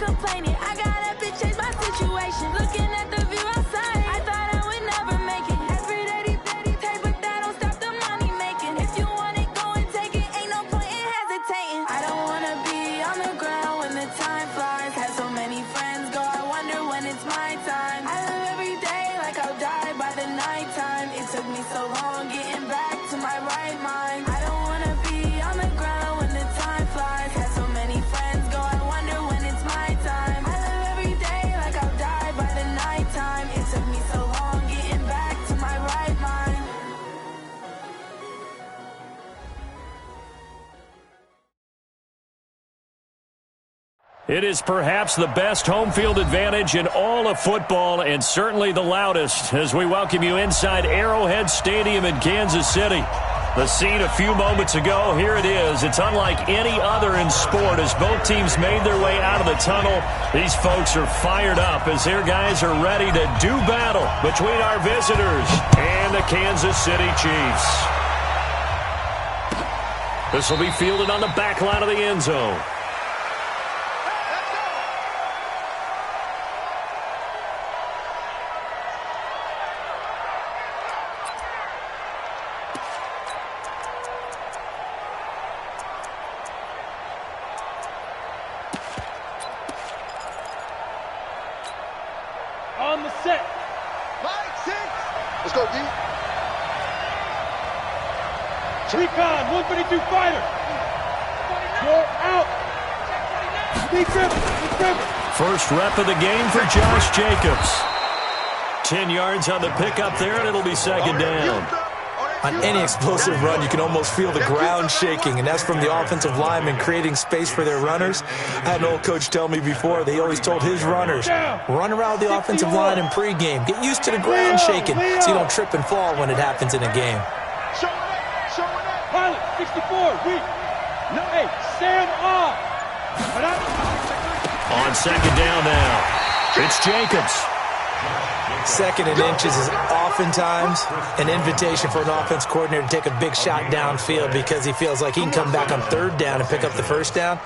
complaining. I got up and changed my situation. Looking at the view outside, I thought I would never make it. Every day, take, but that don't stop the money making. If you want it, go and take it. Ain't no point in hesitating. I don't wanna be on the ground when the time flies. Had so many friends go, I wonder when it's my time. I live every day like I'll die by the nighttime. It took me so long getting back to my right mind. I don't wanna be on the ground when the time flies. Had so many friends go, I wonder when it's my time. I live every day like I'll die by the nighttime. It took me so long getting back to my right mind. It is perhaps the best home field advantage in all of football, and certainly the loudest, as we welcome you inside Arrowhead Stadium in Kansas City. The scene a few moments ago, here it is. It's unlike any other in sport as both teams made their way out of the tunnel. These folks are fired up as their guys are ready to do battle between our visitors and the Kansas City Chiefs. This will be fielded on the back line of the end zone. On the set. 5-6. Let's go, D. Recon, 132 fighter. You're out. Deep grip. First rep of the game for Josh Jacobs. 10 yards on the pickup there, and it'll be second down. On any explosive run, you can almost feel the ground shaking, and that's from the offensive linemen creating space for their runners. I had an old coach tell me before, they always told his runners, run around the offensive line in pregame. Get used to the ground shaking so you don't trip and fall when it happens in a game. Pilot, 64, weak. No, hey, Sam off. On second down now, it's Jacobs. Second and inches is oftentimes an invitation for an offense coordinator to take a big shot downfield because he feels like he can come back on third down and pick up the first down.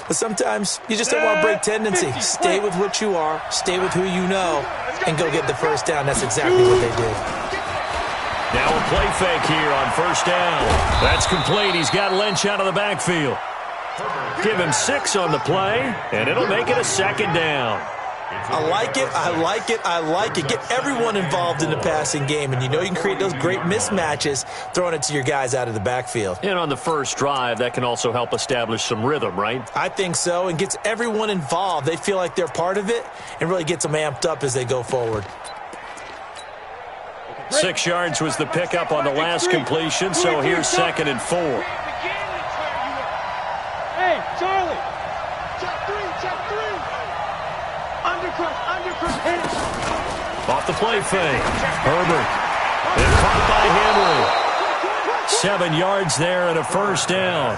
But sometimes you just don't want to break tendency. Stay with what you are, stay with who you know, and go get the first down. That's exactly what they did. Now a play fake here on first down. That's complete. He's got Lynch out of the backfield. Give him 6 on the play, and it'll make it a second down. I like it. Get everyone involved in the passing game, and you know you can create those great mismatches throwing it to your guys out of the backfield. And on the first drive, that can also help establish some rhythm, right? I think so, and gets everyone involved. They feel like they're part of it and really gets them amped up as they go forward. 6 yards was the pickup on the last completion, so here's second and 4. Hey, Charlie. Check three. Undercut. Hit it. Off the play fake. Herbert. And caught by Henry. 7 yards there and a first down.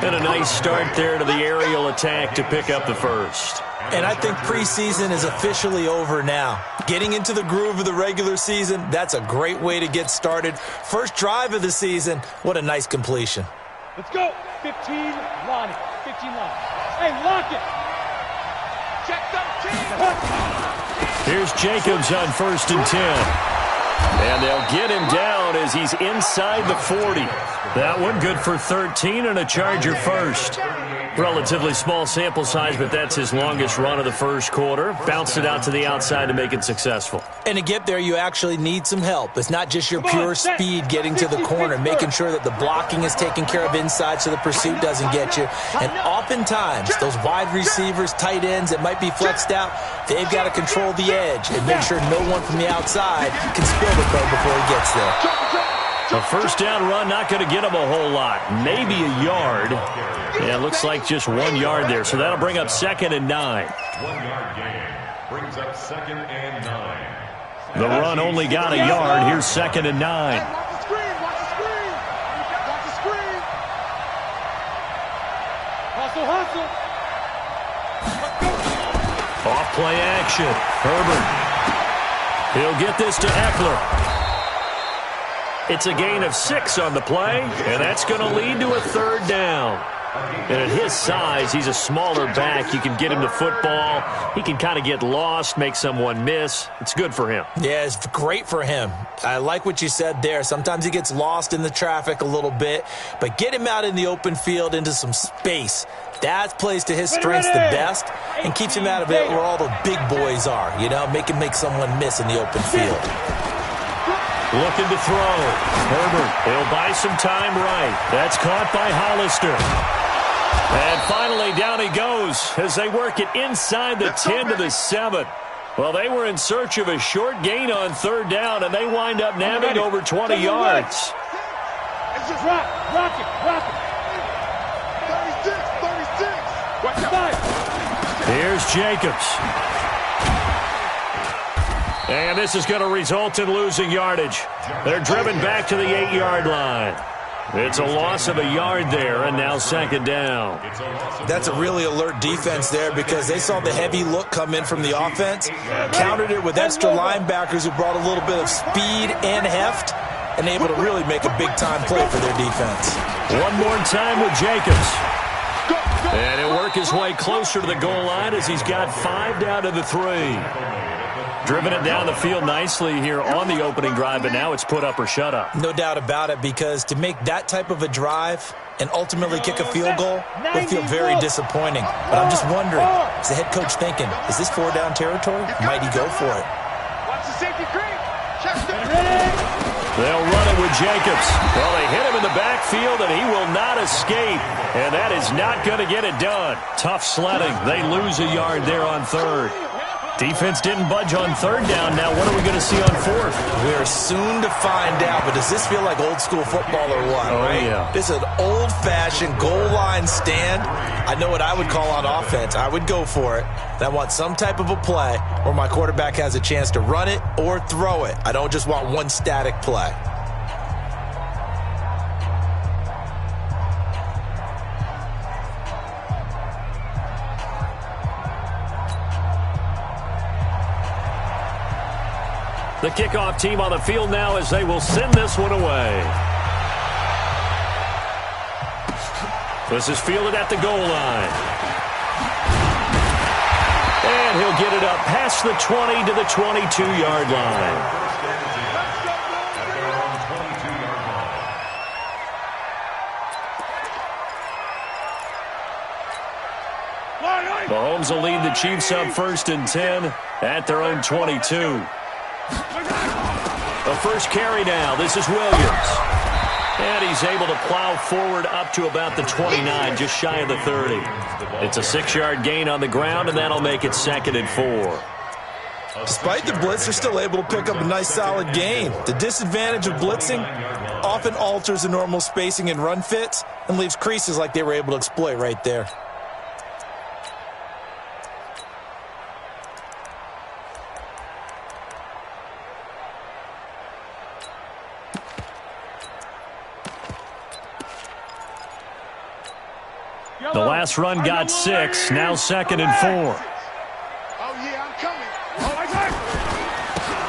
And a nice start there to the aerial attack to pick up the first. And I think preseason is officially over now. Getting into the groove of the regular season, that's a great way to get started. First drive of the season, what a nice completion. Let's go. 15 line. Hey, lock it. Check 13. Here's Jacobs on first and 10. And they'll get him down as he's inside the 40. That one good for 13 and a Charger first. Relatively small sample size, but that's his longest run of the first quarter. Bounced it out to the outside to make it successful. And to get there, you actually need some help. It's not just your pure speed getting to the corner, making sure that the blocking is taken care of inside so the pursuit doesn't get you. And oftentimes, those wide receivers, tight ends that might be flexed out, they've got to control the edge and make sure no one from the outside can spill the play before he gets there. A first down run, not going to get him a whole lot. Maybe a yard. Yeah, it looks like just 1 yard there. So that'll bring up second and 9. 1 yard gain brings up second and 9. The run only got a yard. Here's second and 9. Watch the screen. Hustle. Off play action. Herbert. He'll get this to Eckler. It's a gain of 6 on the play, and that's going to lead to a third down. And at his size, he's a smaller back. You can get him to football. He can kind of get lost, make someone miss. It's good for him. Yeah, it's great for him. I like what you said there. Sometimes he gets lost in the traffic a little bit, but get him out in the open field into some space. That plays to his strengths the best and keeps him out of it where all the big boys are, you know, make someone miss in the open field. Looking to throw. Herbert, he'll buy some time right. That's caught by Hollister. And finally, down he goes as they work it inside the 10 to the 7. Well, they were in search of a short gain on third down, and they wind up nabbing over 20 yards. Rock it. 36. Watch out. Here's Jacobs. And this is going to result in losing yardage. They're driven back to the 8-yard line. It's a loss of a yard there, and now second down. That's a really alert defense there because they saw the heavy look come in from the offense, countered it with extra linebackers who brought a little bit of speed and heft, and able to really make a big-time play for their defense. One more time with Jacobs. And he'll work his way closer to the goal line as he's got 5 down to the 3. Driven it down the field nicely here on the opening drive, but now it's put up or shut up. No doubt about it, because to make that type of a drive and ultimately kick a field goal would feel very disappointing. But I'm just wondering, is the head coach thinking, is this 4-down territory? Might he go for it? Watch the safety creep. They'll run it with Jacobs. Well, they hit him in the backfield, and he will not escape. And that is not going to get it done. Tough sledding. They lose a yard there on third. Defense didn't budge on third down. Now what are we going to see on fourth? We're soon to find out, but does this feel like old school football or what? Oh, right? yeah. This is an old-fashioned goal line stand. I know what I would call on offense. I would go for it. And I want some type of a play where my quarterback has a chance to run it or throw it. I don't just want one static play. The kickoff team on the field now as they will send this one away. This is fielded at the goal line. And he'll get it up past the 20 to the 22-yard line. Mahomes will lead the Chiefs up 1st and 10 at their own 22. The first carry now. This is Williams. And he's able to plow forward up to about the 29, just shy of the 30. It's a 6-yard gain on the ground, and that'll make it 2nd and 4. Despite the blitz, they're still able to pick up a nice solid gain. The disadvantage of blitzing often alters the normal spacing and run fits and leaves creases like they were able to exploit right there. The last run got 6, now 2nd and 4. Oh, yeah, I'm coming.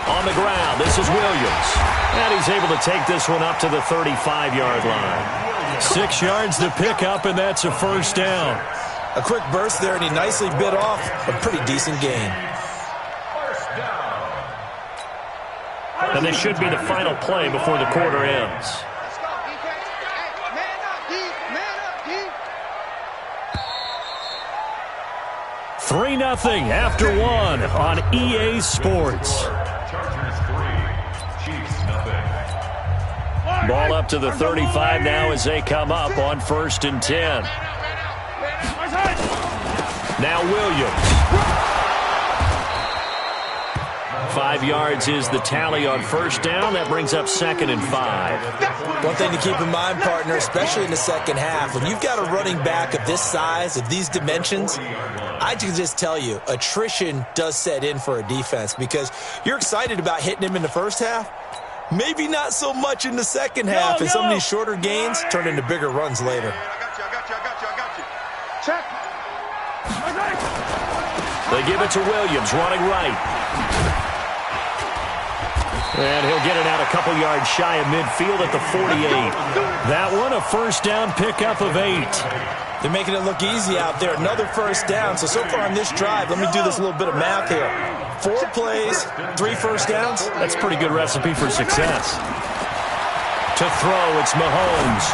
On the ground, this is Williams. And he's able to take this one up to the 35-yard line. 6 yards to pick up, and that's a 1st down. A quick burst there, and he nicely bit off a pretty decent gain. And this should be the final play before the quarter ends. Let's go, defense. Hey, man up, D. Man up, D. 3-0 after 1 on EA Sports. Chargers 3, Chiefs nothing. Ball up to the 35 now as they come up on 1st and 10. Now Williams. 5 yards is the tally on 1st down. That brings up 2nd and 5. One thing to keep in mind, partner, especially in the second half, when you've got a running back of this size, of these dimensions, I can just tell you, attrition does set in for a defense because you're excited about hitting him in the first half. Maybe not so much in the second half, and some of these shorter gains turn into bigger runs later. I got you. Check. They give it to Williams, running right. And he'll get it out a couple yards shy of midfield at the 48. That one, a first down pickup of 8. They're making it look easy out there. Another first down. So far on this drive, let me do this little bit of math here. 4 plays, 3 first downs. That's a pretty good recipe for success. To throw, it's Mahomes.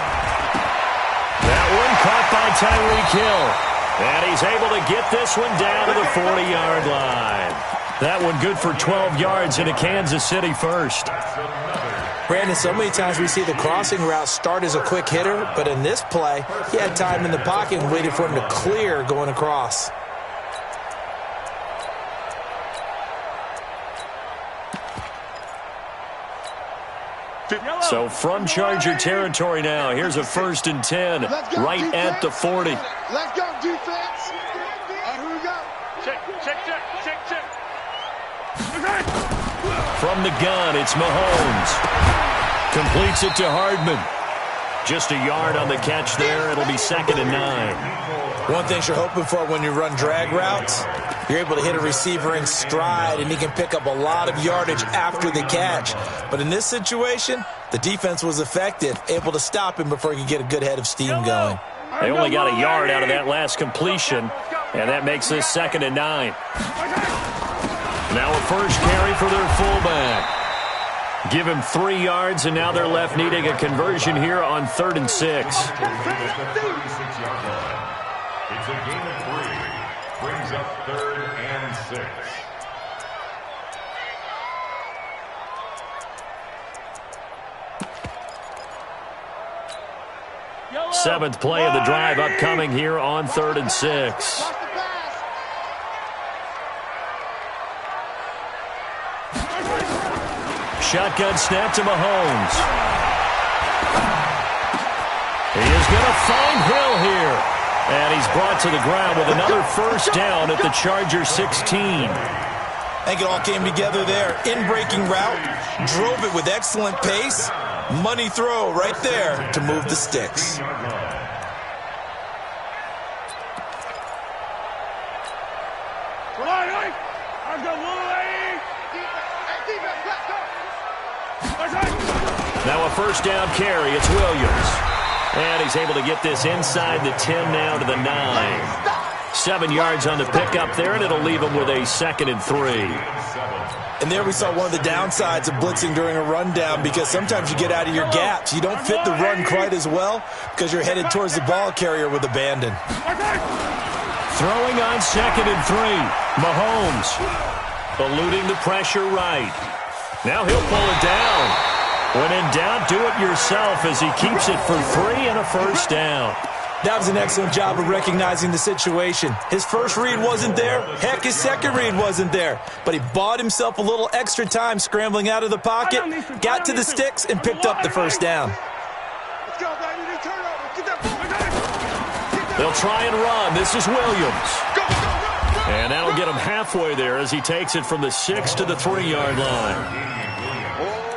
That one caught by Tyreek Hill. And he's able to get this one down to the 40-yard line. That one good for 12 yards into Kansas City first. Brandon, so many times we see the crossing route start as a quick hitter, but in this play, he had time in the pocket and waited for him to clear going across. So from Charger territory now, here's a 1st and 10 right at the 40. Let's go, defense. Here we go. Check. From the gun, it's Mahomes. Completes it to Hardman. Just a yard on the catch there. It'll be 2nd and 9. One thing you're hoping for when you run drag routes, you're able to hit a receiver in stride, and he can pick up a lot of yardage after the catch. But in this situation, the defense was effective, able to stop him before he could get a good head of steam going. They only got a yard out of that last completion, and that makes this 2nd and 9. Now a first carry for their fullback. Give him 3 yards, and now they're left needing a conversion here on 3rd and 6. It's a gain of 3. Brings up 3rd and 6. Seventh play of the drive upcoming here on 3rd and 6. Shotgun snap to Mahomes. He is going to find Hill here. And he's brought to the ground with another first down at the Charger 16. I think it all came together there. In-breaking route, drove it with excellent pace. Money throw right there to move the sticks. Now a first down carry. It's Williams. And he's able to get this inside the 10 now to the 9. 7 yards on the pickup there, and it'll leave him with a 2nd and 3. And there we saw one of the downsides of blitzing during a rundown, because sometimes you get out of your gaps. You don't fit the run quite as well because you're headed towards the ball carrier with abandon. Throwing on 2nd and 3. Mahomes eluding the pressure right. Now he'll pull it down. When in doubt, do it yourself as he keeps it for 3 and a first down. That was an excellent job of recognizing the situation. His first read wasn't there. Heck, his second read wasn't there. But he bought himself a little extra time scrambling out of the pocket, got to the sticks, and picked up the first down. Let's go, baby. Turnover. Get that ball. They'll try and run. This is Williams. And that'll get him halfway there as he takes it from the 6 to the 3-yard line.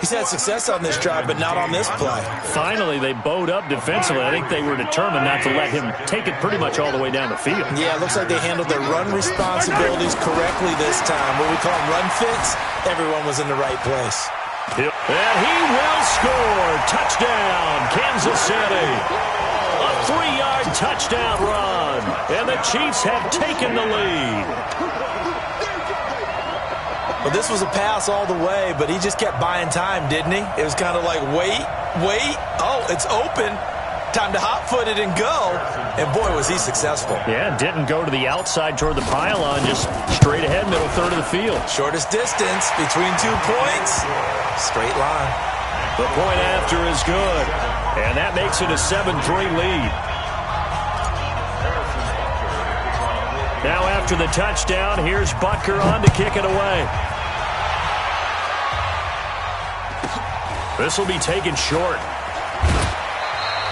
He's had success on this drive, but not on this play. Finally, they bowed up defensively. I think they were determined not to let him take it pretty much all the way down the field. Yeah, it looks like they handled their run responsibilities correctly this time. What we call run fits, everyone was in the right place. And he will score. Touchdown, Kansas City. A 3-yard touchdown run. And the Chiefs have taken the lead. Well, this was a pass all the way, but he just kept buying time, didn't he? It was kind of like, wait. Oh, it's open. Time to hot-foot it and go. And, boy, was he successful. Yeah, didn't go to the outside toward the pylon, just straight ahead, middle third of the field. Shortest distance between 2 points. Straight line. The point after is good. And that makes it a 7-3 lead. Now after the touchdown, here's Butker on to kick it away. This will be taken short.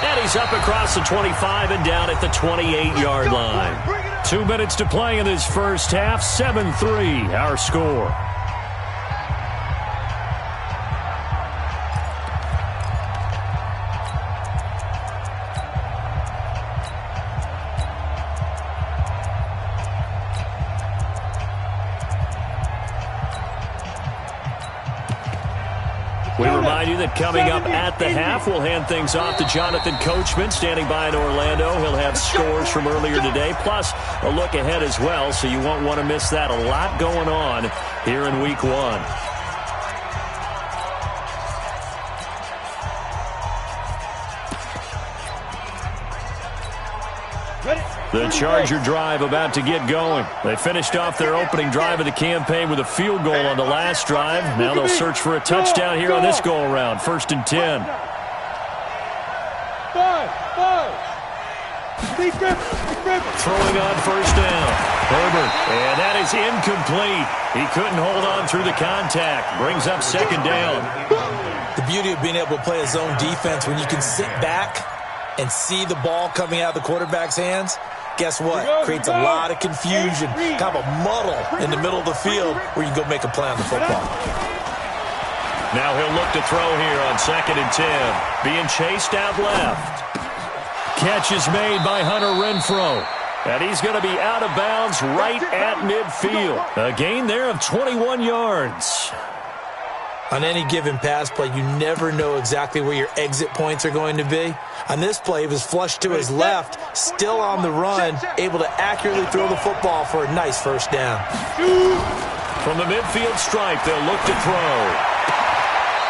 And he's up across the 25 and down at the 28-yard line. 2 minutes to play in this first half. 7-3 our score. We remind you that coming up at the half, we'll hand things off to Jonathan Coachman, standing by in Orlando. He'll have scores from earlier today, plus a look ahead as well, so you won't want to miss that. A lot going on here in Week 1. The Charger drive about to get going. They finished off their opening drive of the campaign with a field goal on the last drive. Now they'll search for a touchdown here on this go-around. 1st and 10. Throwing on 1st down. Herbert, and that is incomplete. He couldn't hold on through the contact. Brings up 2nd down. The beauty of being able to play a zone defense when you can sit back and see the ball coming out of the quarterback's hands. Guess what? Creates a lot of confusion, kind of a muddle in the middle of the field where you can go make a play on the football. Now he'll look to throw here on 2nd and 10. Being chased out left. Catch is made by Hunter Renfrow. And he's going to be out of bounds right at midfield. A gain there of 21 yards. On any given pass play, you never know exactly where your exit points are going to be. On this play, he was flushed to his left, still on the run, able to accurately throw the football for a nice 1st down. From the midfield stripe, they'll look to throw.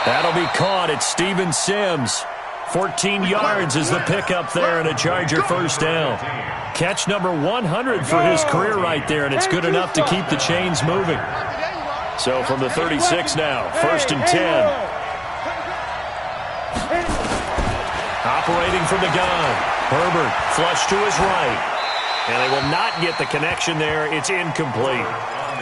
That'll be caught at Steven Sims. 14 yards is the pickup there and a Charger 1st down. Catch number 100 for his career right there, and it's good enough to keep the chains moving. So from the 36 now, 1st and 10. Operating from the gun. Herbert flush to his right. And they will not get the connection there. It's incomplete.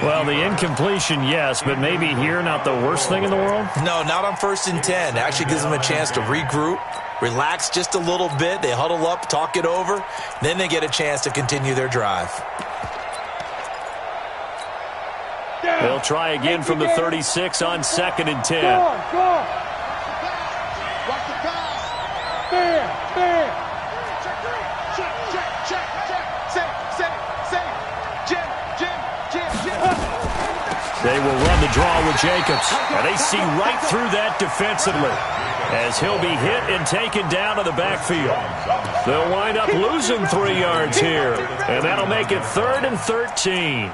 Well, the incompletion, yes, but maybe here not the worst thing in the world? No, not on 1st and 10. It actually gives them a chance to regroup, relax just a little bit. They huddle up, talk it over. Then they get a chance to continue their drive. They'll try again from the 36 on 2nd and 10. Go on. They will run the draw with Jacobs. And they see right through that defensively as he'll be hit and taken down to the backfield. They'll wind up losing 3 yards here. And that'll make it 3rd and 13.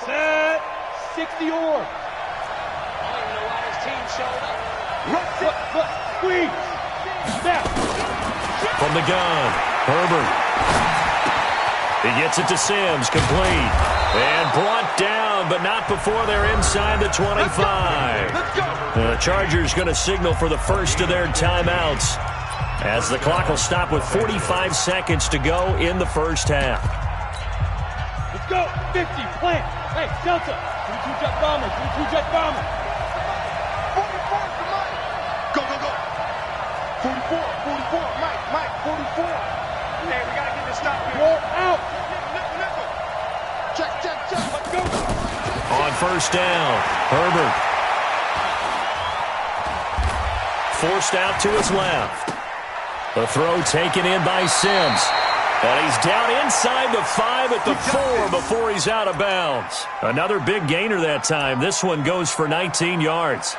Set. 60 yards. I don't even know why his team showed up. Squeeze. Snap. From the gun, Herbert. He gets it to Sims, complete. And brought down, but not before they're inside the 25. The Chargers going to signal for the first of their timeouts as the clock will stop with 45 seconds to go in the 1st half. Let's go. 50. Plant. Hey, Delta. 22 jet bomber. 22 jet bomber. 44, Mike, 44. Hey, we gotta get this stop here. Roll out. Check. Let's go. On 1st down, Herbert. Forced out to his left. The throw taken in by Sims. And he's down inside the 5 at the 4 before he's out of bounds. Another big gainer that time. This one goes for 19 yards.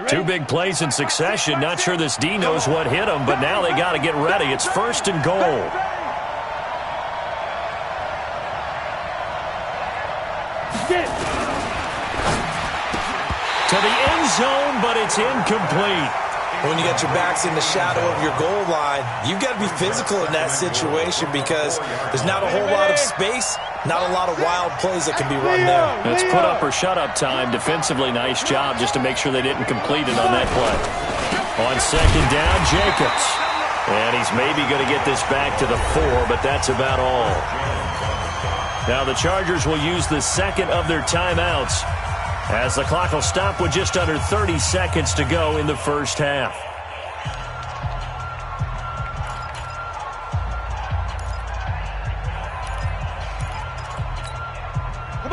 Two big plays in succession. Not sure this D knows what hit him, but now they got to get ready. It's 1st and goal. To the end zone, but it's incomplete. When you got your backs in the shadow of your goal line, you've got to be physical in that situation because there's not a whole lot of space, not a lot of wild plays that can be run there. It's put up or shut up time. Defensively, nice job just to make sure they didn't complete it on that play. On 2nd down, Jacobs. And he's maybe going to get this back to the 4, but that's about all. Now the Chargers will use the 2nd of their timeouts as the clock will stop with just under 30 seconds to go in the 1st half.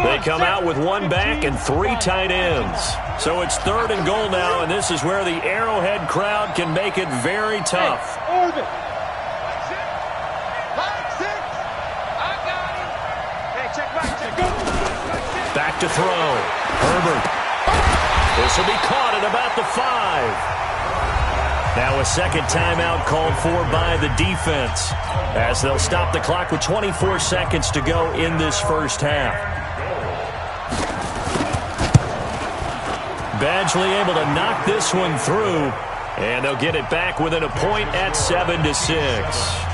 They come out with one back and 3 tight ends. So it's 3rd and goal now, and this is where the Arrowhead crowd can make it very tough. Back to throw. Herbert. This will be caught at about the 5. Now a second timeout called for by the defense as they'll stop the clock with 24 seconds to go in this first half. Badgley able to knock this one through, and they'll get it back within a point at 7-6.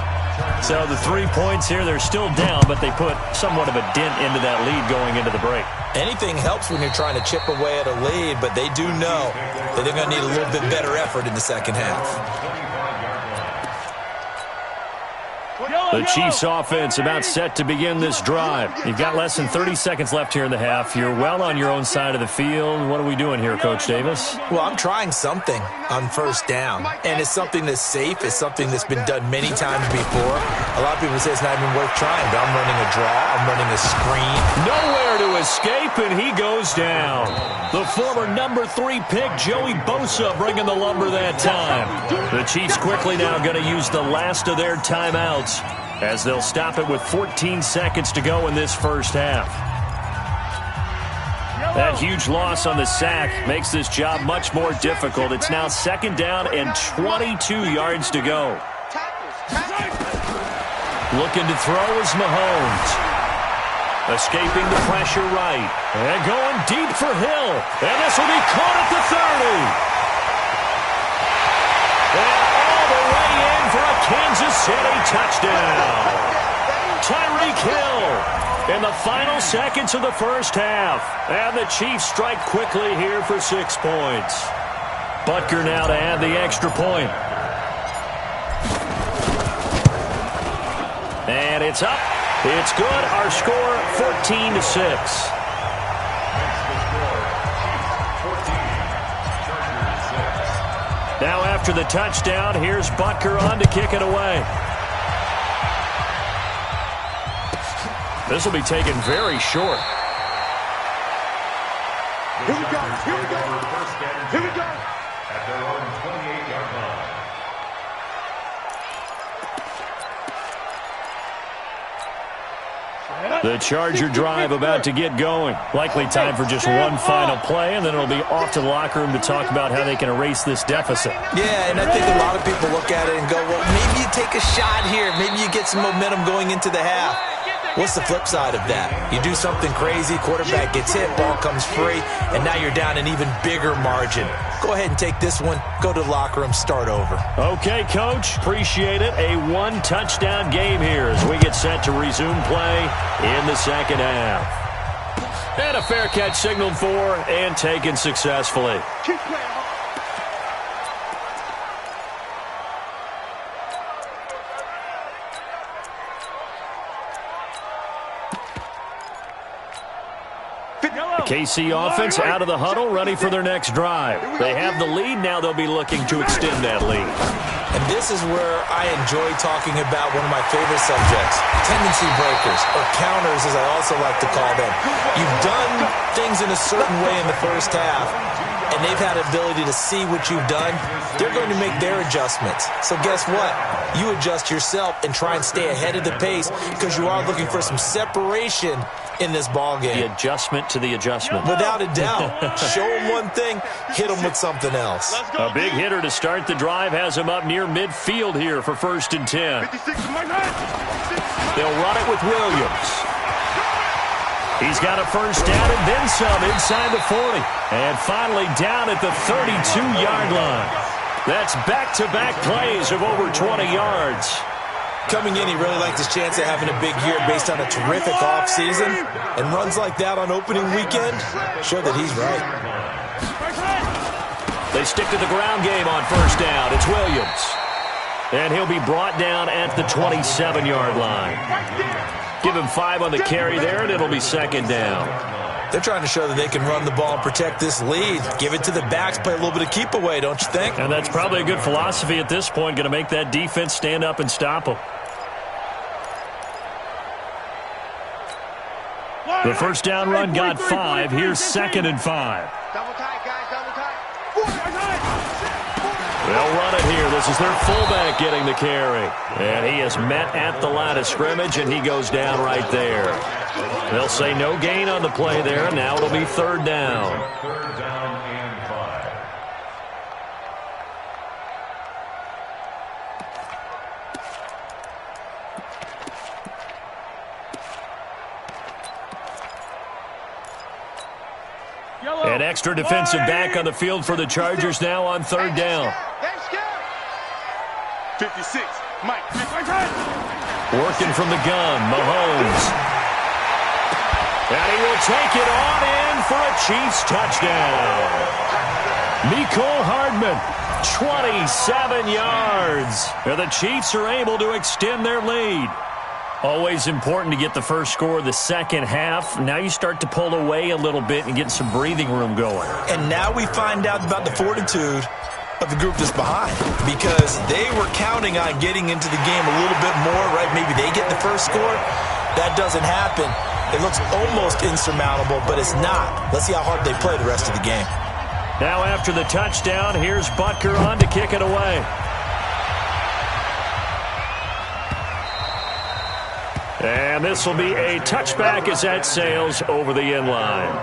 So the 3 points here, they're still down, but they put somewhat of a dent into that lead going into the break. Anything helps when you're trying to chip away at a lead, but they do know that they're going to need a little bit better effort in the second half. The Chiefs offense about set to begin this drive. You've got less than 30 seconds left here in the half. You're well on your own side of the field. What are we doing here, Coach Davis? Well, I'm trying something on first down, and it's something that's safe. It's something that's been done many times before. A lot of people say it's not even worth trying, but I'm running a draw. I'm running a screen. Nowhere to escape, and he goes down. The former number 3 pick, Joey Bosa, bringing the lumber that time. The Chiefs quickly now going to use the last of their timeouts as they'll stop it with 14 seconds to go in this first half. That huge loss on the sack makes this job much more difficult. It's now 2nd down and 22 yards to go. Looking to throw is Mahomes. Escaping the pressure right. And going deep for Hill. And this will be caught at the 30. And all the way in for a Kansas City touchdown. Tyreek Hill in the final seconds of the first half. And the Chiefs strike quickly here for 6 points. Butker now to add the extra point. And it's up. It's good. Our score, 14-6. Now after the touchdown, here's Butker on to kick it away. This will be taken very short. Here we go. Here we go. Here we go. At their own 28-yard line. The Charger drive about to get going. Likely time for just one final play, and then it'll be off to the locker room to talk about how they can erase this deficit. Yeah, and I think a lot of people look at it and go, well, maybe you take a shot here. Maybe you get some momentum going into the half. What's the flip side of that? You do something crazy, quarterback gets hit, ball comes free, and now you're down an even bigger margin. Go ahead and take this one, go to the locker room, start over. Okay, Coach, appreciate it. A 1-touchdown game here as we get set to resume play in the second half. And a fair catch signaled for and taken successfully. Keep playing. KC offense out of the huddle, ready for their next drive. They have the lead. Now they'll be looking to extend that lead. And this is where I enjoy talking about one of my favorite subjects, tendency breakers, or counters as I also like to call them. You've done things in a certain way in the first half, and they've had the ability to see what you've done. They're going to make their adjustments. So guess what? You adjust yourself and try and stay ahead of the pace because you are looking for some separation in this ball game. The adjustment to the adjustment. Without a doubt. Show them one thing, hit them with something else. A big hitter to start the drive has him up near midfield here for 1st and 10. They'll run it with Williams. He's got a first down and then some inside the 40. And finally down at the 32-yard line. That's back-to-back plays of over 20 yards. Coming in, he really liked his chance of having a big year based on a terrific offseason. And runs like that on opening weekend show that he's right. They stick to the ground game on first down. It's Williams. And he'll be brought down at the 27-yard line. Give him 5 on the carry there, and it'll be 2nd down. They're trying to show that they can run the ball and protect this lead. Give it to the backs, play a little bit of keep away, don't you think? And that's probably a good philosophy at this point, going to make that defense stand up and stop them. The first down run got 5. Here's 2nd and 5. Double tight, guys, double tight. They'll run it here. This is their fullback getting the carry. And he is met at the line of scrimmage, and he goes down right there. They'll say no gain on the play there. Now it'll be 3rd down. 3rd down and 5. An extra defensive back on the field for the Chargers now on 3rd down. 56, Mike. Working from the gun, Mahomes. And he will take it on in for a Chiefs touchdown. Mecole Hardman, 27 yards. And the Chiefs are able to extend their lead. Always important to get the first score of the second half. Now you start to pull away a little bit and get some breathing room going. And now we find out about the fortitude of the group that's behind, because they were counting on getting into the game a little bit more, right? Maybe they get the first score. That doesn't happen. It looks almost insurmountable, but it's not. Let's see how hard they play the rest of the game. Now after the touchdown, here's Butker on to kick it away. And this will be a touchback as that sails over the end line.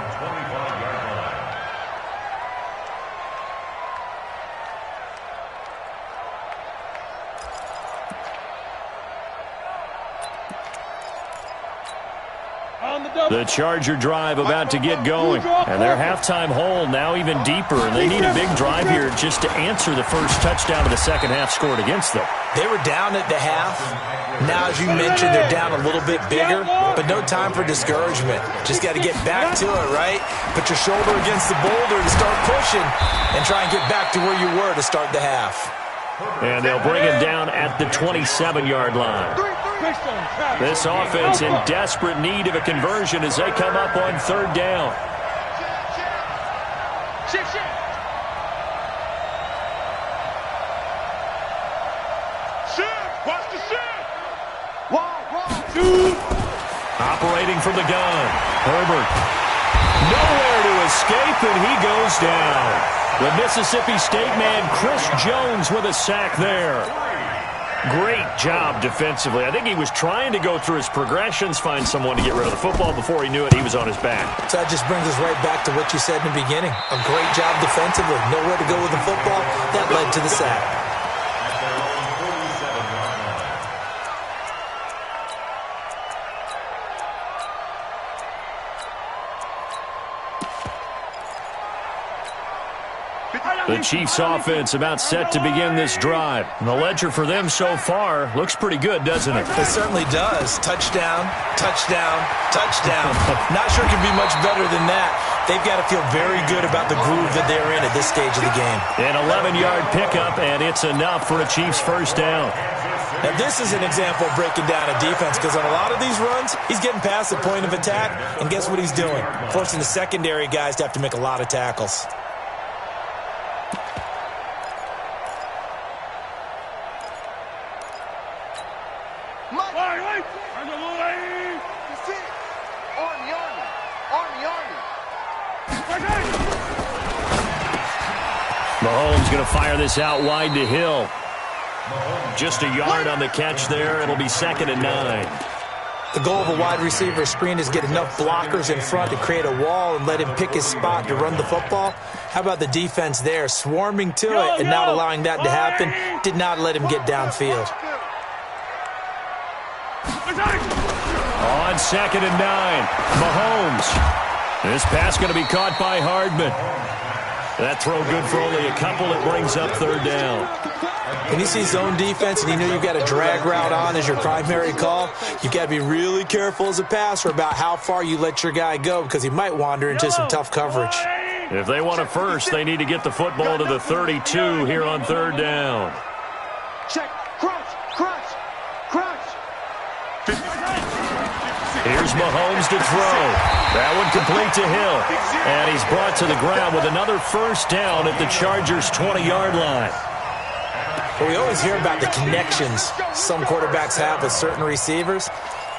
The Charger drive about to get going. And their halftime hole now even deeper. And they need a big drive here just to answer the first touchdown of the second half scored against them. They were down at the half. Now, as you mentioned, they're down a little bit bigger, but no time for discouragement. Just got to get back to it, right? Put your shoulder against the boulder to start pushing and try and get back to where you were to start the half. And they'll bring him down at the 27-yard line. This offense in desperate need of a conversion as they come up on 3rd down. Operating from the gun, Herbert. Nowhere to escape, and he goes down. The Mississippi State man, Chris Jones, with a sack there. Great job defensively. I think he was trying to go through his progressions, find someone to get rid of the football. Before he knew it, he was on his back. So that just brings us right back to what you said in the beginning. A great job defensively. Nowhere to go with the football. That led to the sack. The Chiefs offense about set to begin this drive. And the ledger for them so far looks pretty good, doesn't it? It certainly does. Touchdown, touchdown, touchdown. Not sure it can be much better than that. They've got to feel very good about the groove that they're in at this stage of the game. An 11-yard pickup, and it's enough for a Chiefs first down. Now, this is an example of breaking down a defense, because on a lot of these runs, he's getting past the point of attack, and guess what he's doing? Forcing the secondary guys to have to make a lot of tackles. Mahomes going to fire this out wide to Hill. Just a yard on the catch there. It'll be 2nd and 9. The goal of a wide receiver screen is get enough blockers in front to create a wall and let him pick his spot to run the football. How about the defense there, swarming to it and not allowing that to happen? Did not let him get downfield. On 2nd and 9, Mahomes. This pass going to be caught by Hardman. That throw good for only a couple. It brings up 3rd down. When you see zone defense and you know you've got a drag route on as your primary call, you've got to be really careful as a passer about how far you let your guy go, because he might wander into some tough coverage. If they want a first, they need to get the football to the 32 here on 3rd down. Check. Crunch. Here's Mahomes to throw. That one complete to Hill. And he's brought to the ground with another first down at the Chargers' 20-yard line. Well, we always hear about the connections some quarterbacks have with certain receivers.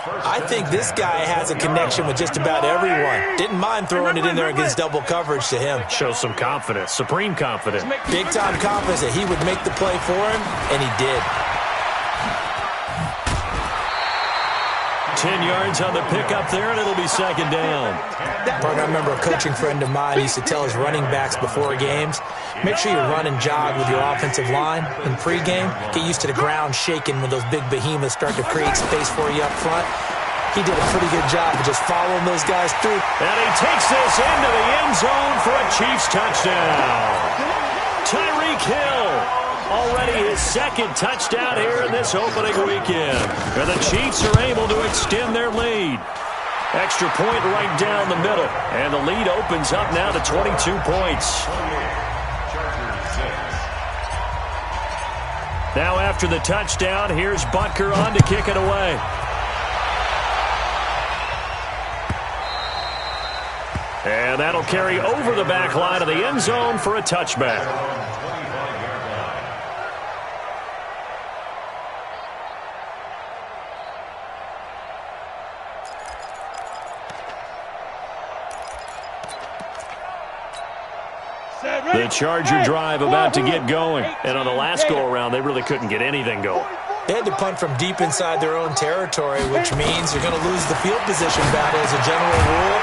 I think this guy has a connection with just about everyone. Didn't mind throwing it in there against double coverage to him. Shows some confidence, supreme confidence. Big-time confidence that he would make the play for him, and he did. 10 yards on the pickup there, and it'll be second down. Partner, I remember a coaching friend of mine used to tell his running backs before games, make sure you run and jog with your offensive line in pregame. Get used to the ground shaking when those big behemoths start to create space for you up front. He did a pretty good job of just following those guys through. And he takes this into the end zone for a Chiefs touchdown. Tyreek Hill, already his second touchdown here in this opening weekend. And the Chiefs are able to extend their lead. Extra point right down the middle. And the lead opens up now to 22 points. Now after the touchdown, here's Butker on to kick it away. And that'll carry over the back line of the end zone for a touchback. The Charger drive about to get going. And on the last go-around, they really couldn't get anything going. They had to punt from deep inside their own territory, which means you're going to lose the field position battle as a general rule.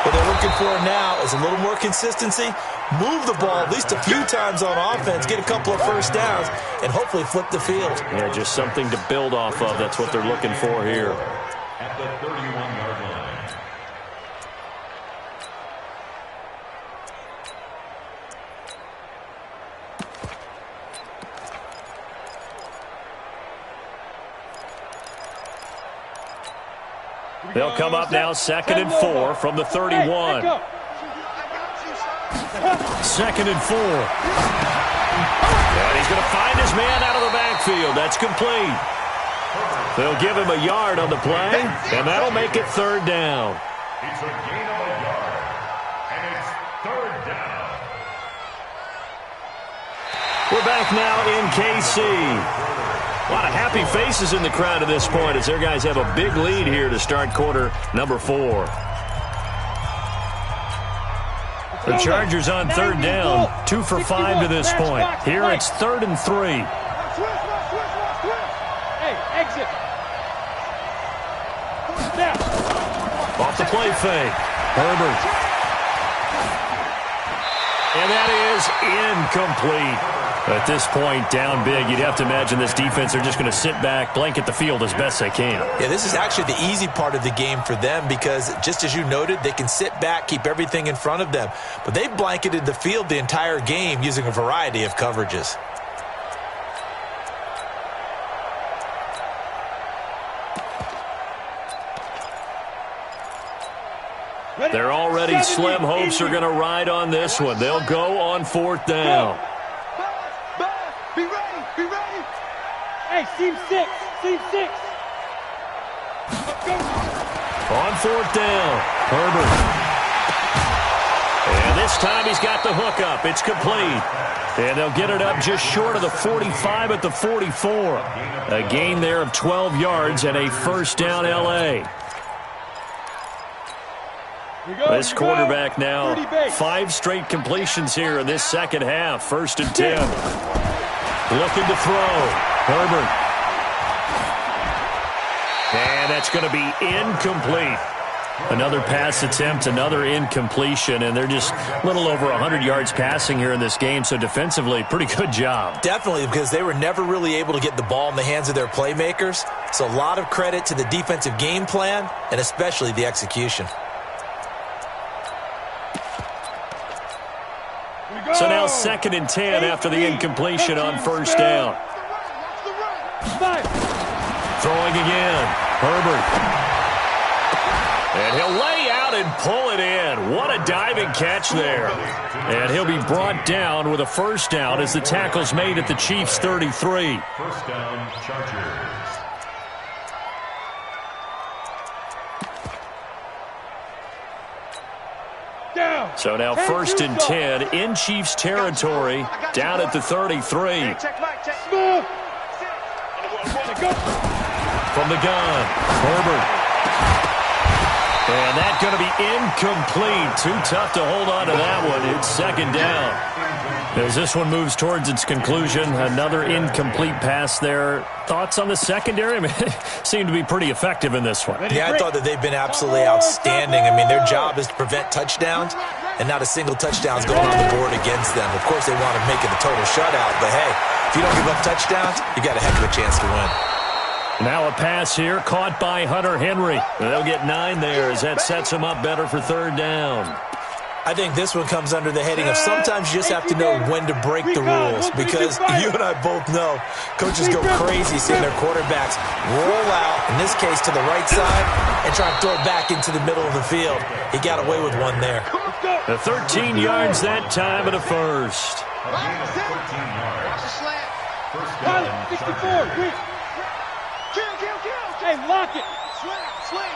What they're looking for now is a little more consistency, move the ball at least a few times on offense, get a couple of first downs, and hopefully flip the field. Yeah, just something to build off of. That's what they're looking for here. At the 31-yard line. They'll come up now, 2nd and 4 from the 31. 2nd and 4. And he's going to find his man out of the backfield. That's complete. They'll give him a yard on the play, and that'll make it 3rd down. It's a gain of a yard, and it's 3rd down. We're back now in KC. A lot of happy faces in the crowd at this point as their guys have a big lead here to start quarter number 4. The Chargers on 3rd down, 2 for 5 to this point. Here it's 3rd and 3. Hey, exit. Off the play fake. Herbert. And that is incomplete. At this point, down big, you'd have to imagine this defense, they're just going to sit back, blanket the field as best they can. Yeah, this is actually the easy part of the game for them because, just as you noted, they can sit back, keep everything in front of them. But they blanketed the field the entire game using a variety of coverages. They're already slim hopes are going to ride on this one. They'll go on 4th down. Be ready, be ready. Hey, seam 6, seam 6. On 4th down, Herbert. And this time he's got the hook up. It's complete. And they'll get it up just short of the 45 at the 44. A gain there of 12 yards and a 1st down L.A. This quarterback now, 5 straight completions here in this second half. 1st and 10. Looking to throw. Herbert. And that's going to be incomplete. Another pass attempt, another incompletion, and they're just a little over 100 yards passing here in this game, so defensively, pretty good job. Definitely, because they were never really able to get the ball in the hands of their playmakers. So a lot of credit to the defensive game plan, and especially the execution. So now 2nd and 10 after the incompletion on 1st down. Throwing again. Herbert. And he'll lay out and pull it in. What a diving catch there. And he'll be brought down with a 1st down as the tackle's made at the Chiefs' 33. 1st down, Chargers. So now 1st and 10 in Chiefs territory, down at the 33. From the gun, Herbert. And that's going to be incomplete. Too tough to hold on to that one. It's second down. As this one moves towards its conclusion, another incomplete pass there. Thoughts on the secondary? I mean, seem to be pretty effective in this one. Yeah, I thought that they've been absolutely outstanding. I mean, their job is to prevent touchdowns, and not a single touchdown is going on the board against them. Of course, they want to make it a total shutout, but hey, if you don't give up touchdowns, you got a heck of a chance to win. Now a pass here, caught by Hunter Henry. They'll get 9 there as that sets them up better for third down. I think this one comes under the heading of sometimes you just have to know when to break the rules, because you and I both know coaches go crazy seeing their quarterbacks roll out, in this case to the right side, and try to throw it back into the middle of the field. He got away with one there. The 13 yards that time and a first. 64, quick. Hey, lock it. Slam.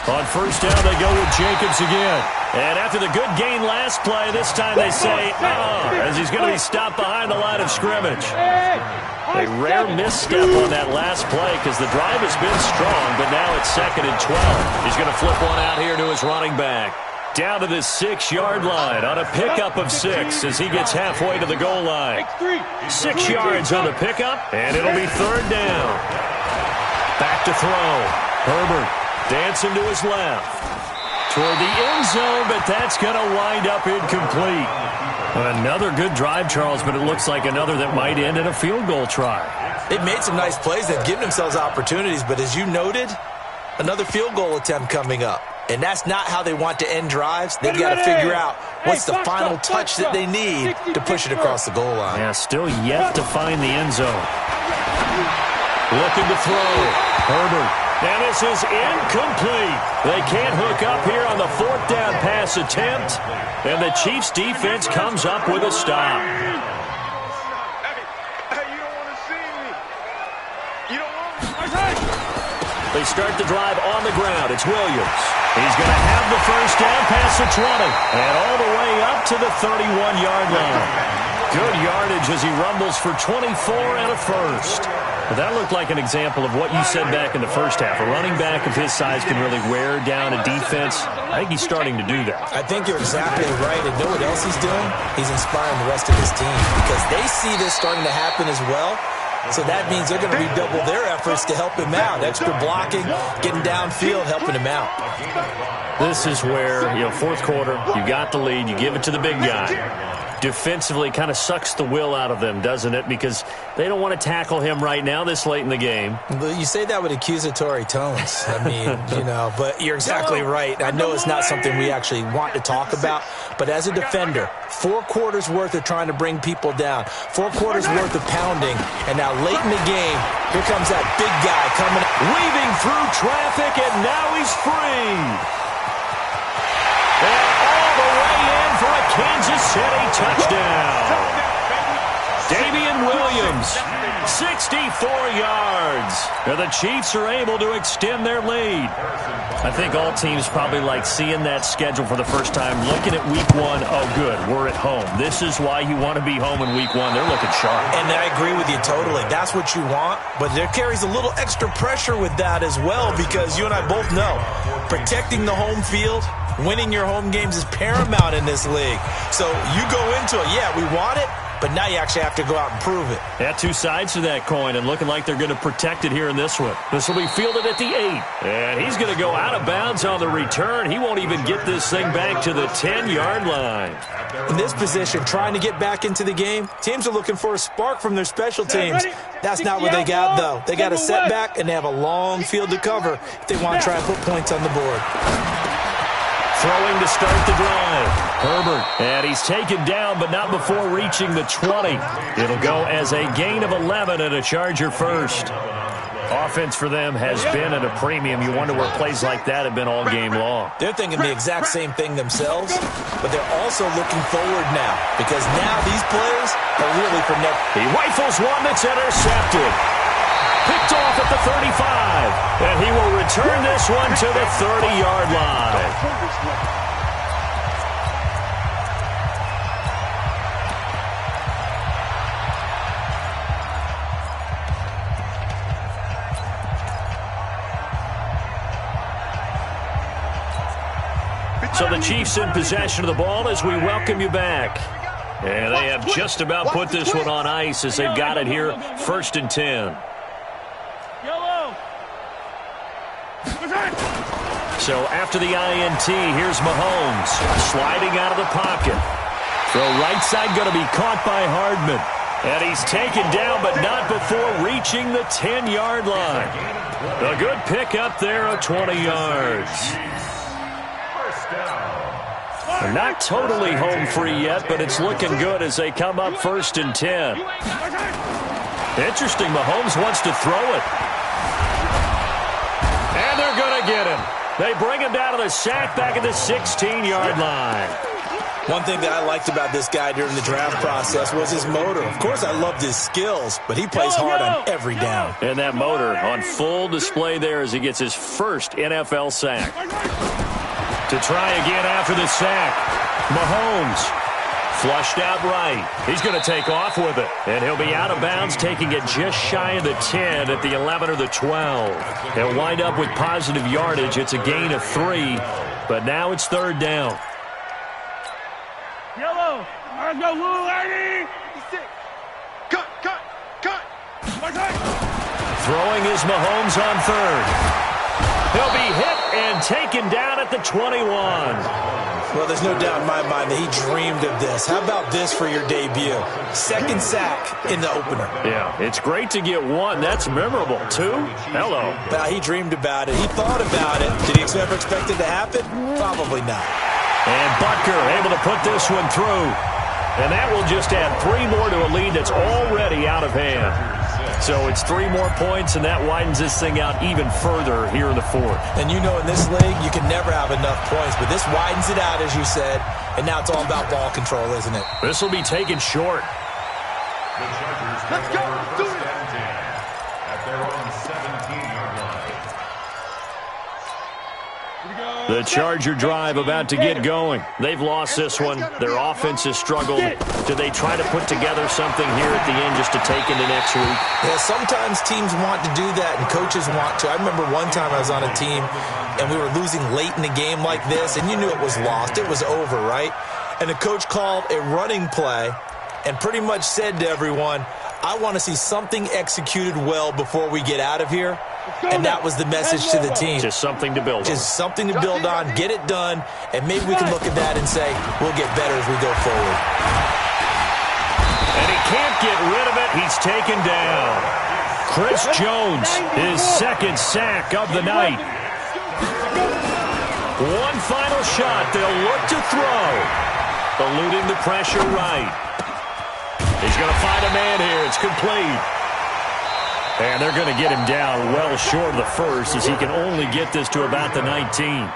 On first down, they go with Jacobs again. And after the good gain last play, this time they say, as he's going to be stopped behind the line of scrimmage. A rare misstep on that last play because the drive has been strong, but now it's 2nd and 12. He's going to flip one out here to his running back. Down to the 6-yard line on a pickup of 6 as he gets halfway to the goal line. 6 yards on the pickup, and it'll be third down. Back to throw. Herbert dancing to his left. Toward the end zone, but that's going to wind up incomplete. Another good drive, Charles, but it looks like another that might end in a field goal try. They've made some nice plays. They've given themselves opportunities, but as you noted, another field goal attempt coming up. And that's not how they want to end drives. They've got to figure out what's the final touch that they need to push it across the goal line. Yeah, still yet to find the end zone. Looking to throw. Herbert. And this is incomplete. They can't hook up here on the 4th down pass attempt. And the Chiefs defense comes up with a stop. They start the drive on the ground. It's Williams. He's going to have the first down past the 20. And all the way up to the 31-yard line. Good yardage as he rumbles for 24 and a first. But that looked like an example of what you said back in the first half. A running back of his size can really wear down a defense. I think he's starting to do that. I think you're exactly right. And know what else he's doing? He's inspiring the rest of his team because they see this starting to happen as well. So that means they're going to redouble their efforts to help him out. Extra blocking, getting downfield, helping him out. This is where, fourth quarter, you got the lead, you give it to the big guy. Defensively kind of sucks the will out of them, doesn't it? Because they don't want to tackle him right now this late in the game. But you say that with accusatory tones. I mean, but you're exactly right. I know it's not something we actually want to talk about, but as a defender, 4 quarters worth of trying to bring people down, 4 quarters worth of pounding, and now late in the game, here comes that big guy coming, weaving through traffic, and now he's free. And all the way in for a Kansas City touchdown. Damian Williams, 64 yards. And the Chiefs are able to extend their lead. I think all teams probably like seeing that schedule for the first time, looking at week 1. Oh, good, we're at home. This is why you want to be home in week 1. They're looking sharp. And I agree with you totally. That's what you want, but there carries a little extra pressure with that as well because you and I both know protecting the home field, winning your home games is paramount in this league. So you go into it, yeah, we want it, but now you actually have to go out and prove it. Yeah, 2 sides to that coin, and looking like they're going to protect it here in this one. This will be fielded at the 8. And he's going to go out of bounds on the return. He won't even get this thing back to the 10-yard line. In this position, trying to get back into the game, teams are looking for a spark from their special teams. That's not what they got, though. They got a setback, and they have a long field to cover if they want to try and put points on the board. Throwing to start the drive. Herbert. And he's taken down, but not before reaching the 20. It'll go as a gain of 11 and a Charger first. Offense for them has been at a premium. You wonder where plays like that have been all game long. They're thinking the exact same thing themselves, but they're also looking forward now because now these plays are really for next. He rifles one that's intercepted. Picked off at the 35. And he will return this one to the 30-yard line. So the Chiefs in possession of the ball as we welcome you back. And they have just about put this one on ice as they've got it here, 1st and 10. So after the INT, here's Mahomes sliding out of the pocket. Throw right side going to be caught by Hardman. And he's taken down, but not before reaching the 10-yard line. A good pick up there of 20 yards. They're not totally home free yet, but it's looking good as they come up 1st and 10. Interesting, Mahomes wants to throw it. And they're going to get him. They bring him down to the sack back at the 16-yard line. One thing that I liked about this guy during the draft process was his motor. Of course, I loved his skills, but he plays hard on every down. And that motor on full display there as he gets his first NFL sack. To try again after the sack, Mahomes flushed out right. He's going to take off with it, and he'll be out of bounds, taking it just shy of the 10 at the 11 or the 12. He'll wind up with positive yardage. It's a gain of 3, but now it's 3rd down. Yellow. Let's go, little lady. Cut. Throwing is Mahomes on 3rd. He'll be hit and taken down at the 21. Well, there's no doubt in my mind that he dreamed of this. How about this for your debut? 2nd sack in the opener. Yeah, it's great to get 1. That's memorable. 2? Hello. Well, he dreamed about it. He thought about it. Did he ever expect it to happen? Probably not. And Butker able to put this one through. And that will just add 3 more to a lead that's already out of hand. So it's 3 more points, and that widens this thing out even further here in the 4th. And you know in this league, you can never have enough points, but this widens it out, as you said, and now it's all about ball control, isn't it? This will be taken short. The Chargers Let's go. Do it. at their own 17-yard line. The Charger drive about to get going. They've lost this one. Their offense has struggled. Do they try to put together something here at the end just to take into next week? Yeah, sometimes teams want to do that and coaches want to. I remember one time I was on a team and we were losing late in the game like this, and you knew it was lost. It was over, right? And the coach called a running play and pretty much said to everyone, I want to see something executed well before we get out of here. And that was the message to the team. Just something to build on. Just something to build on, get it done, and maybe we can look at that and say, we'll get better as we go forward. And he can't get rid of it. He's taken down. Chris Jones, his 2nd sack of the night. One final shot. They'll look to throw. Eluding the pressure right. He's going to find a man here. It's complete. And they're going to get him down well short of the 1st as he can only get this to about the 19.